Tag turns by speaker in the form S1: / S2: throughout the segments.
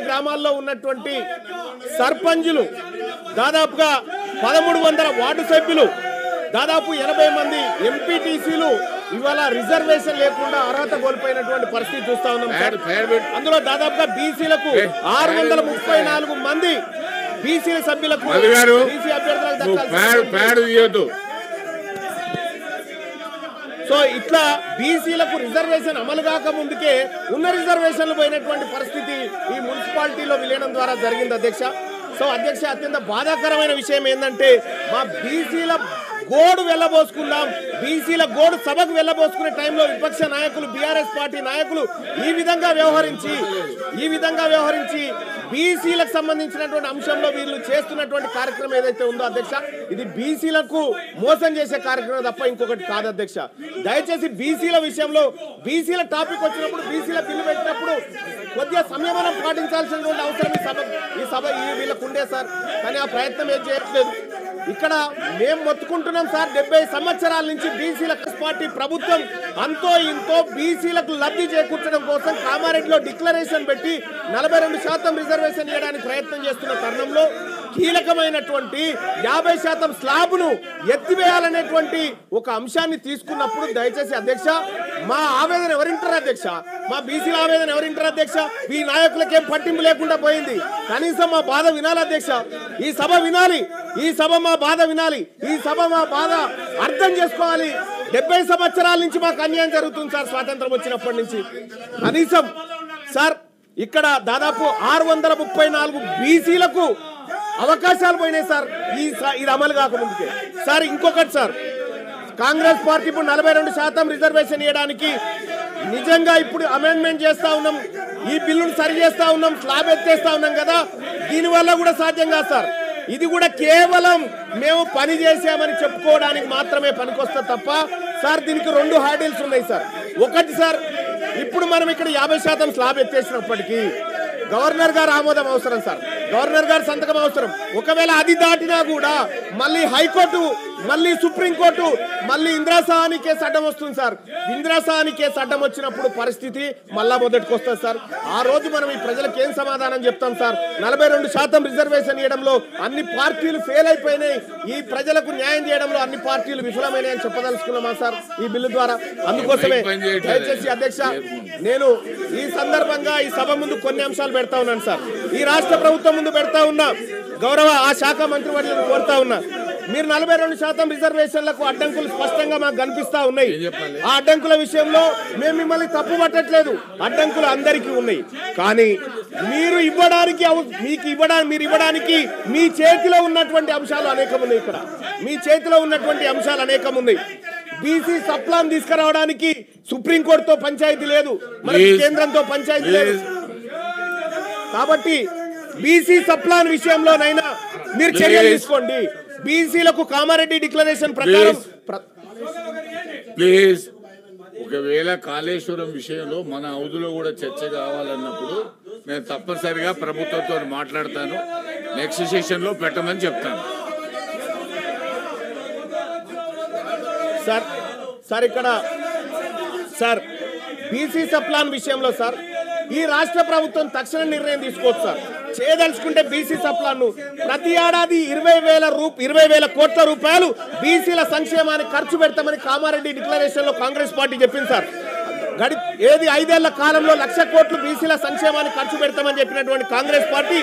S1: గ్రామాల్లో ఉన్నటువంటి సర్పంచులు దాదాపుగా 1300 వార్డు సభ్యులు దాదాపు 80 మంది ఎంపీటీసీలు ఇవాళ రిజర్వేషన్ లేకుండా అర్హత కోల్పోయినటువంటి పరిస్థితి చూస్తా ఉన్నాం సార్. అందులో దాదాపుగా బీసీలకు 634 మంది బీసీల సభ్యులకు బీసీ అభ్యర్థులకు. సో ఇట్లా బీసీలకు రిజర్వేషన్ అమలు కాక ముందుకే ఉన్న రిజర్వేషన్లు పోయినటువంటి పరిస్థితి ఈ మున్సిపాలిటీలో విలీనం ద్వారా జరిగింది అధ్యక్ష. సో అధ్యక్ష, అత్యంత బాధాకరమైన విషయం ఏంటంటే మా బీసీల గోడు వెళ్ళబోసుకుందాం, బీసీల గోడు సభకు వెళ్ళబోసుకునే టైంలో విపక్ష నాయకులు బీఆర్ఎస్ పార్టీ నాయకులు ఈ విధంగా వ్యవహరించి బీసీలకు సంబంధించినటువంటి అంశంలో వీళ్ళు చేస్తున్నటువంటి కార్యక్రమం ఏదైతే ఉందో అధ్యక్ష, ఇది బీసీలకు మోసం చేసే కార్యక్రమం తప్ప ఇంకొకటి కాదు అధ్యక్ష. దయచేసి బీసీల విషయంలో బీసీల టాపిక్ వచ్చినప్పుడు బీసీల బిల్లు పెట్టినప్పుడు కొద్దిగా సంయమనం పాటించాల్సినటువంటి అవసరం ఈ సభ వీళ్ళకు ఉండే సార్. కానీ ఆ ప్రయత్నం ఏం చేయట్లేదు. ఇక్కడ మేము మొత్తుకుంటున్నాం సార్, 70 సంవత్సరాల నుంచి బీసీల పార్టీ ప్రభుత్వం అంతో ఇంతో బీసీలకు లబ్ధి చేకూర్చడం కోసం కామారెడ్డిలో డిక్లరేషన్ పెట్టి 42% రిజర్వేషన్ ఇవ్వడానికి ప్రయత్నం చేస్తున్న తరుణంలో కీలకమైనటువంటి 50% స్లాబ్ను ఎత్తివేయాలనేటువంటి ఒక అంశాన్ని తీసుకున్నప్పుడు దయచేసి అధ్యక్ష మా ఆవేదన ఎవరింటారు అధ్యక్ష, మా బీసీల ఆవేదన ఎవరింటారు అధ్యక్ష? ఈ నాయకులకేం పట్టింపు లేకుండా పోయింది. కనీసం మా బాధ వినాలి అధ్యక్ష, ఈ సభ వినాలి, ఈ సభ మా బాధ వినాలి, ఈ సభ మా బాధ అర్థం చేసుకోవాలి. 70 సంవత్సరాల నుంచి మాకు అన్యాయం జరుగుతుంది సార్. స్వాతంత్రం వచ్చినప్పటి నుంచి కనీసం సార్ ఇక్కడ దాదాపు 634 బీసీలకు అవకాశాలు పోయినాయి సార్ ఇది అమలు కాకముందుకే. సార్ ఇంకొకటి సార్, కాంగ్రెస్ పార్టీ ఇప్పుడు 42% రిజర్వేషన్ ఇవ్వడానికి నిజంగా ఇప్పుడు అమెండ్మెంట్ చేస్తా ఉన్నాం, ఈ బిల్లును సరి చేస్తా ఉన్నాం, స్లాబ్ ఎత్తేస్తా ఉన్నాం కదా, దీనివల్ల కూడా సాధ్యం కాదు సార్. ఇది కూడా కేవలం మేము పని చేసామని చెప్పుకోవడానికి మాత్రమే పనికొస్తుంది తప్ప సార్ దీనికి 2 హార్డిల్స్ ఉన్నాయి సార్. ఒకటి సార్, ఇప్పుడు మనం ఇక్కడ 50% స్లాబ్ ఎత్తేసినప్పటికీ గవర్నర్ గారు ఆమోదం అవసరం సార్, గవర్నర్ గారు సంతకం అవసరం. ఒకవేళ అది దాటినా కూడా మళ్ళీ హైకోర్టు, మళ్ళీ సుప్రీంకోర్టు, మళ్ళీ ఇందిరాసహాని కేసు అడ్డం వస్తుంది సార్. ఇందిరాసహాని కేసు అడ్డం వచ్చినప్పుడు పరిస్థితి మళ్ళా మొదటికి వస్తుంది సార్. ఆ రోజు మనం ఈ ప్రజలకు ఏం సమాధానం చెప్తాం సార్? 42% రిజర్వేషన్ ఇవ్వడంలో అన్ని పార్టీలు ఫెయిల్ అయిపోయినాయి, ఈ ప్రజలకు న్యాయం చేయడంలో అన్ని పార్టీలు విఫలమైనాయి అని చెప్పదలుచుకున్నామా సార్ ఈ బిల్లు ద్వారా? అందుకోసమే దయచేసి అధ్యక్ష నేను ఈ సందర్భంగా ఈ సభ ముందు కొన్ని అంశాలు పెడతా ఉన్నాను సార్. ఈ రాష్ట్ర ప్రభుత్వం ముందు పెడతా ఉన్నా, గౌరవ ఆ శాఖ మంత్రివర్యులను కోరుతా ఉన్నా, మీరు 42% రిజర్వేషన్లకు అడ్డంకులు స్పష్టంగా మాకు కనిపిస్తా ఉన్నాయి. ఆ అడ్డంకుల విషయంలో మేము మిమ్మల్ని తప్పు పట్టట్లేదు, అడ్డంకులు అందరికీ ఉన్నాయి. కానీ మీరు ఇవ్వడానికి మీ చేతిలో ఉన్నటువంటి అంశాలు అనేకం ఉన్నాయి. ఇక్కడ మీ చేతిలో ఉన్నటువంటి అంశాలు అనేకం ఉన్నాయి. బీసీ సప్లాన్ తీసుకురావడానికి సుప్రీంకోర్టుతో పంచాయతీ లేదు, మరి కేంద్రంతో పంచాయతీ లేదు. కాబట్టి బీసీ సప్లాన్ విషయంలోనైనా మీరు చర్యలు తీసుకోండి. బీసీలకు కామారెడ్డి డిక్లరేషన్ ప్రకారం
S2: ప్లీజ్, ఒకవేళ కాళేశ్వరం విషయంలో మన హౌదులో కూడా చర్చ కావాలన్నప్పుడు నేను తప్పనిసరిగా ప్రభుత్వంతో మాట్లాడతాను, నెక్స్ట్ సెషన్ లో పెట్టమని చెప్తాను
S1: సార్. ఇక్కడ సార్ బీసీ సప్లాన్ విషయంలో సార్ ఈ రాష్ట్ర ప్రభుత్వం తక్షణ నిర్ణయం తీసుకోవచ్చు సార్. చేయదలుచుకుంటే బీసీ సప్లాన్ను ప్రతి ఏడాది 20,000 కోట్ల రూపాయలు బీసీల సంక్షేమానికి ఖర్చు పెడతామని కామారెడ్డి డిక్లరేషన్ లో కాంగ్రెస్ పార్టీ చెప్పింది సార్. 5 ఏళ్ల కాలంలో 1,00,000 కోట్లు బీసీల సంక్షేమానికి ఖర్చు పెడతామని చెప్పినటువంటి కాంగ్రెస్ పార్టీ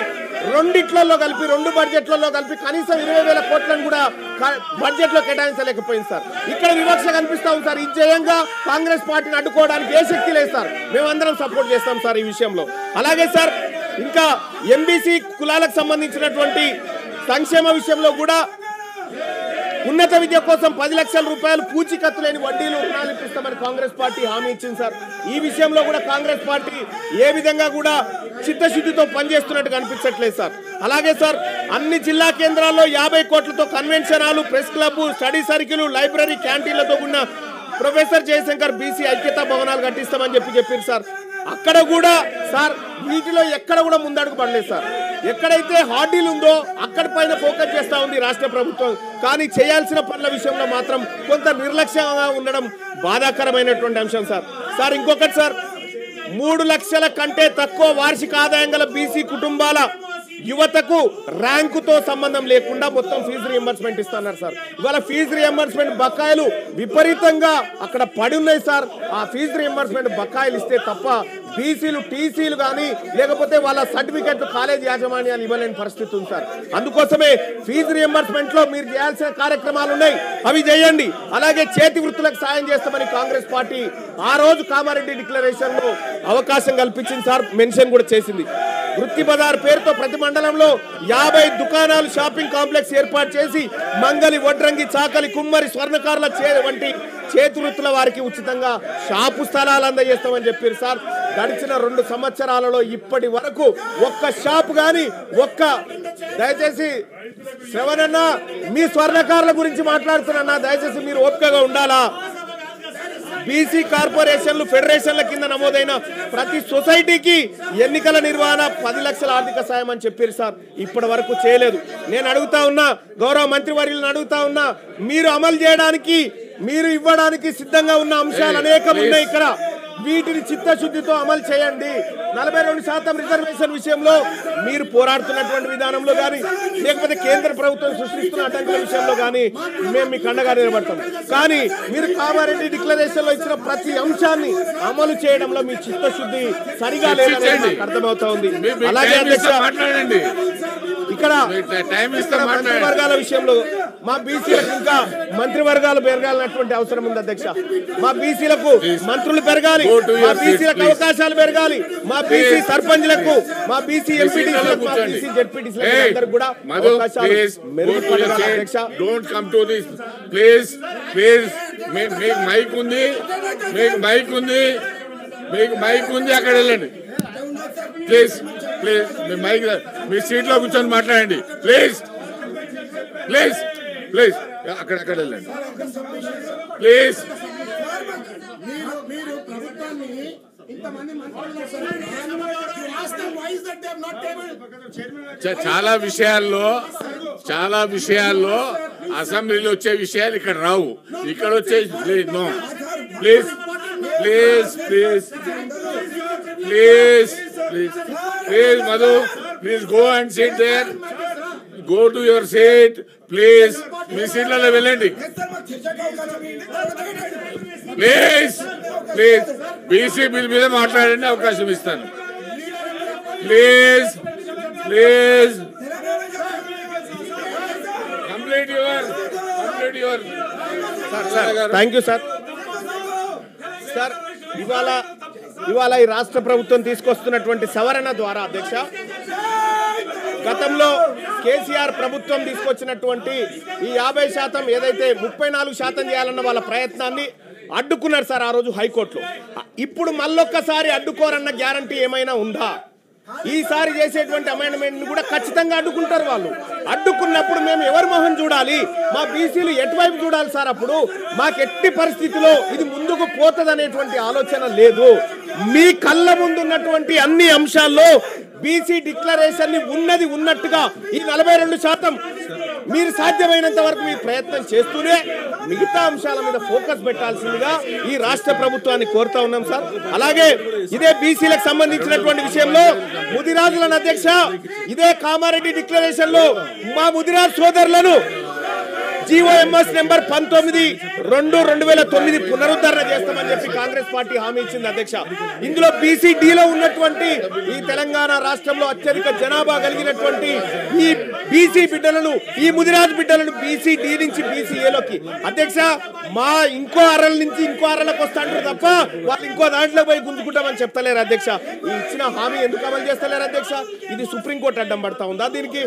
S1: 2 బడ్జెట్లలో కలిపి కనీసం 20,000 కోట్లను కూడా బడ్జెట్ లో కేటాయించలేకపోయింది సార్. ఇక్కడ వివక్ష కనిపిస్తా ఉంది సార్. ఈ జయంగా కాంగ్రెస్ పార్టీని అడ్డుకోవడానికి ఏ శక్తి లేదు సార్. మేమందరం సపోర్ట్ చేస్తాం సార్ ఈ విషయంలో. అలాగే సార్ ఇంకా ఎంబీసీ కులాలకు సంబంధించినటువంటి సంక్షేమ విషయంలో కూడా ఉన్నత విద్య కోసం 10 లక్షల రూపాయలు పూచీకత్తు లేని వడ్డీలు రుణాలు ఇప్పిస్తామని కాంగ్రెస్ పార్టీ హామీ ఇచ్చింది సార్. ఈ విషయంలో కూడా కాంగ్రెస్ పార్టీ ఏ విధంగా కూడా చిత్తశుద్ధితో పనిచేస్తున్నట్టు కనిపించట్లేదు సార్. అలాగే సార్ అన్ని జిల్లా కేంద్రాల్లో 50 కోట్లతో convention hall, press club, study circle, library, క్యాంటీన్లతో ఉన్న ప్రొఫెసర్ జయశంకర్ బీసీ ఐక్యతా భవనాలు కట్టిస్తామని చెప్పారు సార్. అక్కడ కూడా సార్ వీటిలో ఎక్కడ కూడా ముందడుగు పడలేదు సార్. ఎక్కడైతే హార్డీలు ఉందో అక్కడ పైన ఫోకస్ చేస్తా ఉంది రాష్ట్ర ప్రభుత్వం. కానీ చేయాల్సిన పనుల విషయంలో మాత్రం కొంత నిర్లక్ష్యంగా ఉండడం బాధాకరమైనటువంటి అంశం సార్. ఇంకొకటి సార్, 3 లక్షల కంటే తక్కువ వార్షిక ఆదాయం గల బీసీ కుటుంబాల యువతకు ర్యాంకుతో సంబంధం లేకుండా మొత్తం ఫీజు రియంబర్స్మెంట్ ఇస్తున్నారు సార్. ఇవాళ ఫీజు రియంబర్స్మెంట్ బకాయిలు విపరీతంగా అక్కడ పడి ఉన్నాయి సార్. ఆ ఫీజు రియంబర్స్మెంట్ బకాయిలు ఇస్తే తప్ప బీసీలు టీసీలు కానీ లేకపోతే వాళ్ళ సర్టిఫికెట్లు కాలేజ్ యాజమాన్యాలు ఇవ్వలేని పరిస్థితి ఉంది సార్. అందుకోసమే ఫీజు రియంబర్స్మెంట్ లో మీరు చేయాల్సిన కార్యక్రమాలు ఉన్నాయి, అవి చేయండి. అలాగే చేతి వృత్తులకు సాయం చేస్తామని కాంగ్రెస్ పార్టీ ఆ రోజు కామారెడ్డి డిక్లరేషన్ లో అవకాశం కల్పించింది సార్, మెన్షన్ కూడా చేసింది. వృత్తి బజార్ పేరుతో ప్రతి మండలంలో 50 దుకాణాలు షాపింగ్ కాంప్లెక్స్ ఏర్పాటు చేసి మంగలి, వడ్రంగి, చాకలి, కుమ్మరి, స్వర్ణకారుల వంటి చేతి వృత్తుల వారికి ఉచితంగా షాపు స్థలాలు అందజేస్తామని చెప్పారు సార్. గడిచిన 2 సంవత్సరాలలో ఇప్పటి వరకు ఒక్క షాపు కానీ దయచేసి శ్రవణన్న మీ స్వర్ణకారుల గురించి మాట్లాడుతున్నా, దయచేసి మీరు ఓపికగా ఉండాలా. బీసీ కార్పొరేషన్లు ఫెడరేషన్ల కింద నమోదైన ప్రతి సొసైటీకి ఎన్నికల నిర్వహణ 10 లక్షల ఆర్థిక సాయం అని చెప్పారు సార్. ఇప్పటి వరకు చేయలేదు. నేను అడుగుతా ఉన్నా, గౌరవ మంత్రివర్యులను అడుగుతా ఉన్నా, మీరు అమలు చేయడానికి మీరు ఇవ్వడానికి సిద్ధంగా ఉన్న అంశాలు అనేకం ఉన్నాయి ఇక్కడ. వీటిని చిత్తశుద్ధితో అమలు చేయండి. 42% రిజర్వేషన్ విషయంలో మీరు పోరాడుతున్నటువంటి విధానంలో కానీ లేకపోతే కేంద్ర ప్రభుత్వం సృష్టిస్తున్న అడ్డంకుల విషయంలో కానీ మేము మీకు అండగా నిలబడతాం. కానీ మీరు కామారెడ్డి డిక్లరేషన్ లో ఇచ్చిన ప్రతి అంశాన్ని అమలు చేయడంలో మీ చిత్తశుద్ధి సరిగా లేదని అర్థమవుతా ఉంది. అలాగే ఇక్కడ మంత్రివర్గాల విషయంలో మా బీసీలకు ఇంకా మంత్రివర్గాలు పెరగాలన్నటువంటి అవసరం ఉంది అధ్యక్ష. మా బీసీలకు మంత్రులు పెరగాలి, మా బీసీలకు అవకాశాలు పెరగాలి, మా బీసీ సర్పంచ్లకు, మా బీసీ ఎంపీటీసీలకు, మా బీసీ జెడ్పీటీసీలకు అందరికి కూడా అవకాశాలు మెరుగుపడాలి అధ్యక్ష.
S2: Don't come to this please please. మీకు మైక్ ఉంది, మీకు మైక్ ఉంది, మీకు మైక్ ఉంది, అక్కడ వెళ్ళండి ప్లీజ్ ప్లీజ్. మీ మైక్ మీ సీట్ లో కూర్చొని మాట్లాడండి ప్లీజ్ ప్లీజ్ ప్లీజ్. అక్కడ వెళ్ళండి ప్లీజ్. చాలా విషయాల్లో అసెంబ్లీలో వచ్చే విషయాలు ఇక్కడ రావు, ఇక్కడ వచ్చే no. Please please please please please please Madhu, please go and sit there, go to your seat please. మీ సీట్లలో వెళ్ళండి ప్లీజ్ ప్లీజ్. బీసీ బిల్ మీద మాట్లాడండి, అవకాశం ఇస్తాను please please. Complete your
S1: thank you sir. Sir ఇవాళ ఈ రాష్ట్ర ప్రభుత్వం తీసుకొస్తున్నటువంటి సవరణ ద్వారా అధ్యక్ష, గతంలో కేసీఆర్ ప్రభుత్వం తీసుకొచ్చినటువంటి ఈ 50% ఏదైతే 34% చేయాలన్న వాళ్ళ ప్రయత్నాన్ని అడ్డుకున్నారు సార్ ఆ రోజు హైకోర్టులో. ఇప్పుడు మళ్ళొక్కసారి అడ్డుకోరన్న గ్యారంటీ ఏమైనా ఉందా? ఈసారి చేసేటువంటి అమెండ్మెంట్ కూడా ఖచ్చితంగా అడ్డుకుంటారు వాళ్ళు. అడ్డుకున్నప్పుడు మేము ఎవరి మొహం చూడాలి? మా బీసీలు ఎటువైపు చూడాలి సార్? అప్పుడు మాకు ఎట్టి పరిస్థితిలో ఇది ముందుకు పోతదనేటువంటి ఆలోచన లేదు. మీ కళ్ళ ముందున్నటువంటి అన్ని అంశాల్లో బీసీ డిక్లరేషన్ ని ఉన్నది ఉన్నట్టుగా ఈ 42% మీరు సాధ్యమైనంత వరకు మీ ప్రయత్నం చేస్తూనే మిగతా అంశాల మీద ఫోకస్ పెట్టాల్సిందిగా ఈ రాష్ట్ర ప్రభుత్వాన్ని కోరుతా ఉన్నాం సార్. అలాగే ఇదే బీసీలకు సంబంధించినటువంటి విషయంలో ముదిరాజులను అధ్యక్ష, ఇదే కామారెడ్డి డిక్లరేషన్ లో మా ముదిరాజ్ సోదరులను జీఓఎంఎస్ నెంబర్ 19/2/2009 పునరుద్ధరణ చేస్తామని చెప్పి కాంగ్రెస్ పార్టీ హామీ ఇచ్చింది అధ్యక్ష. ఇందులో బీసీడీలో ఉన్నటువంటి ఈ తెలంగాణ రాష్ట్రంలో అత్యధిక జనాభా కలిగినటువంటి ఈ బీసీ బిడ్డలను, ఈ ముదిరాజ్ బిడ్డలను బీసీడీ నుంచి బీసీఏలోకి అధ్యక్ష మా ఇంకో అరల నుంచి ఇంకో అరలకు వస్తాంటారు తప్ప వాళ్ళు ఇంకో దాంట్లో పోయి గుంజుకుంటామని చెప్తలేరు అధ్యక్ష. ఈ ఇచ్చిన హామీ ఎందుకు అమలు చేస్తలేరు అధ్యక్ష? ఇది సుప్రీంకోర్టు అడ్డం పడతా ఉందా? దీనికి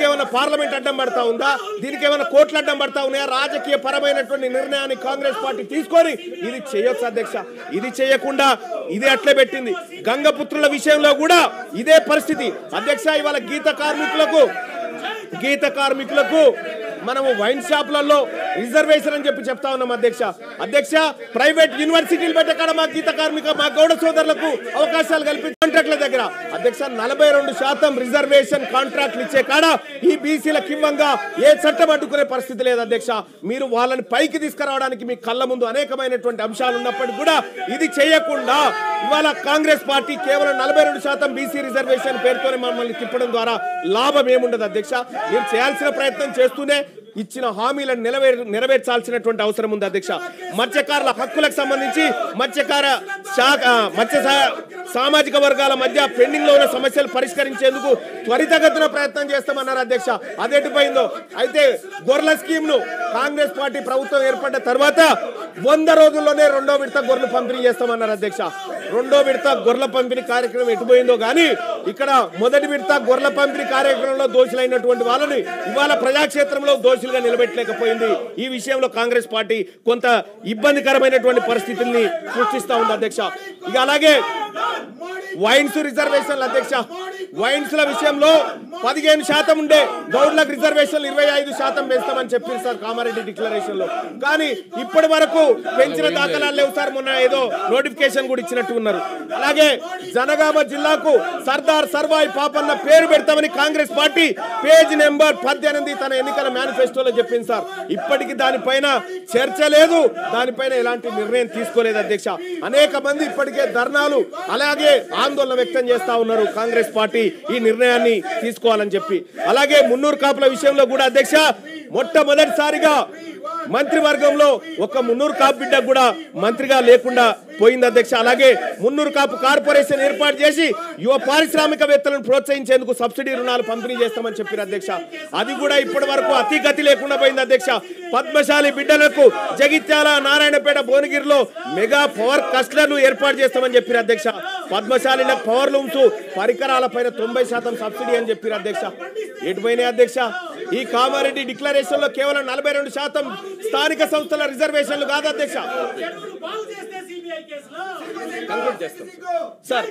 S1: ఏమైనా పార్లమెంట్ అడ్డం పడతా ఉందా? దీనికి ఏమైనా కోర్టులు అడ్డం పడతా ఉన్నాయా? రాజకీయ పరమైనటువంటి నిర్ణయాన్ని కాంగ్రెస్ పార్టీ తీసుకొని ఇది చేయొచ్చు అధ్యక్ష. ఇది చేయకుండా ఇది అట్లే పెట్టింది. గంగపుత్రుల విషయంలో కూడా ఇదే పరిస్థితి అధ్యక్ష. ఇవాళ గీత కార్మికులకు మనము వైన్ షాపులలో రిజర్వేషన్ అని చెప్పి చెప్తా ఉన్నాం అధ్యక్ష ప్రైవేట్ యూనివర్సిటీలు పెట్టే కాడ మా గీత కార్మిక మా గౌడ సోదరులకు అవకాశాలు కల్పి కాంట్రాక్ట్ల దగ్గర అధ్యక్ష 42% రిజర్వేషన్ కాంట్రాక్ట్లు ఇచ్చే కాడ ఈ బీసీలకు ఇవ్వంగా ఏ చట్టం అడ్డుకునే పరిస్థితి లేదు అధ్యక్ష. మీరు వాళ్ళని పైకి తీసుకురావడానికి మీ కళ్ళ ముందు అనేకమైనటువంటి అంశాలు ఉన్నప్పటికీ కూడా ఇది చేయకుండా ఇవాళ కాంగ్రెస్ పార్టీ కేవలం 42% బీసీ రిజర్వేషన్ పేరుతోనే మమ్మల్ని తిప్పడం ద్వారా లాభం ఏముండదు అధ్యక్ష. మీరు చేయాల్సిన ప్రయత్నం చేస్తూనే ఇచ్చిన హామీలను నెరవేర్చాల్సినటువంటి అవసరం ఉంది అధ్యక్ష. మత్స్యకారుల హక్కులకు సంబంధించి మత్స్య సామాజిక వర్గాల మధ్య పెండింగ్ లో ఉన్న సమస్యలు పరిష్కరించేందుకు త్వరితగతిన ప్రయత్నం చేస్తామన్నారు అధ్యక్ష. అదెటుపోయిందో అయితే గొర్రెల స్కీమ్ ను కాంగ్రెస్ పార్టీ ప్రభుత్వం ఏర్పడ్డ తర్వాత 100 రోజుల్లోనే 2వ విడత గొర్రెలు పంపిణీ చేస్తామన్నారు అధ్యక్ష. 2వ విడత గొర్రెల పంపిణీ కార్యక్రమం ఎటుపోయిందో కానీ ఇక్కడ మొదటి విడత గొర్రెల పంపిణీ కార్యక్రమంలో దోషులైనటువంటి వాళ్ళని ఇవాళ ప్రజాక్షేత్రంలో దోషులుగా నిలబెట్టలేకపోయింది. ఈ విషయంలో కాంగ్రెస్ పార్టీ కొంత ఇబ్బందికరమైనటువంటి పరిస్థితుల్ని సృష్టిస్తా ఉంది అధ్యక్ష. ఇక అలాగే వైన్స్ రిజర్వేషన్లు అధ్యక్ష, వైన్స్ల విషయంలో 15% ఉండే గౌడ్లకు రిజర్వేషన్లు 25% పెంచుతామని చెప్పారు సార్ కామారెడ్డి డిక్లరేషన్ లో. కానీ ఇప్పటి వరకు పెంచిన దాఖలాలు లేవు సార్. మొన్న ఏదో నోటిఫికేషన్ కూడా ఇచ్చినట్టు ఉన్నారు. అలాగే జనగామ జిల్లాకు సర్దార్ సర్వాయి పాపన్న పేరు పెడతామని కాంగ్రెస్ పార్టీ పేజ్ నెంబర్ 18 తన ఎన్నికల మేనిఫెస్టోలో చెప్పింది సార్. ఇప్పటికీ దానిపైన చర్చ లేదు, దానిపైన ఎలాంటి నిర్ణయం తీసుకోలేదు అధ్యక్ష. అనేక మంది ఇప్పటికే ధర్నాలు అలాగే ఆందోళన వ్యక్తం చేస్తా ఉన్నారు కాంగ్రెస్ పార్టీ ఈ నిర్ణయాన్ని తీసుకోవాలని చెప్పి. అలాగే మున్నూరు కాపుల విషయంలో కూడా అధ్యక్ష మొట్టమొదటిసారిగా మంత్రివర్గంలో ఒక మున్నూరు కాపు బిడ్డ కూడా మంత్రిగా లేకుండా పోయింది అధ్యక్ష. అలాగే మున్నూరు కాపు కార్పొరేషన్ ఏర్పాటు చేసి యువ పారిశ్రామికవేత్తలను ప్రోత్సహించేందుకు సబ్సిడీ రుణాలు పంపిణీ చేస్తామని చెప్పారు అధ్యక్ష. అది కూడా ఇప్పటి వరకు అతిగతి లేకుండా పోయింది అధ్యక్ష. పద్మశాలి బిడ్డలకు జగిత్యాల, నారాయణపేట, భువనగిరిలో మెగా పవర్ క్లస్టర్లు ఏర్పాటు చేస్తామని చెప్పారు అధ్యక్ష. పద్మశాలిల పవర్ లూమ్స్ పరికరాల పైన 90% సబ్సిడీ అని చెప్పారు అధ్యక్ష. ఎటుపోయినాయి అధ్యక్ష? ఈ కామారెడ్డి డిక్లరేషన్ లో కేవలం 42% స్థానిక సంస్థల రిజర్వేషన్లు కాదు అధ్యక్ష. సార్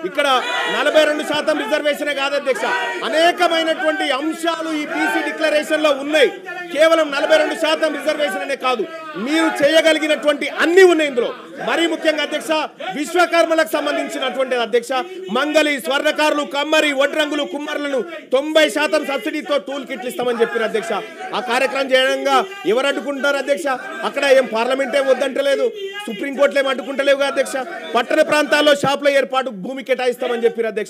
S1: ఇక్కడ 42% రిజర్వేషన్ కాదు అధ్యక్ష, అనేకమైనటువంటి అంశాలు ఈ బీసీ డిక్లరేషన్ లో ఉన్నాయి. కేవలం 42% రిజర్వేషన్ అనే కాదు, మీరు చేయగలిగినటువంటి అన్ని ఉన్నాయి ఇందులో. మరీ ముఖ్యంగా అధ్యక్ష విశ్వకర్మలకు సంబంధించినటువంటి అధ్యక్ష మంగళి, స్వర్ణకారులు, కమ్మరి, వడ్రంగులు, కుమ్మరులను 90% సబ్సిడీతో టూల్ కిట్లు ఇస్తామని చెప్పారు అధ్యక్ష. ఆ కార్యక్రమం చేయడంగా ఎవరు అడ్డుకుంటారు అధ్యక్ష? అక్కడ ఏం పార్లమెంట్ ఏం వద్దంటలేదు, సుప్రీంకోర్టులు ఏం అడ్డుకుంటలేవుగా అధ్యక్ష. పట్టణ ప్రాంతాల్లో షాపుల ఏర్పాటు భూమి కేటాయిస్తామని చెప్పారు అధ్యక్ష.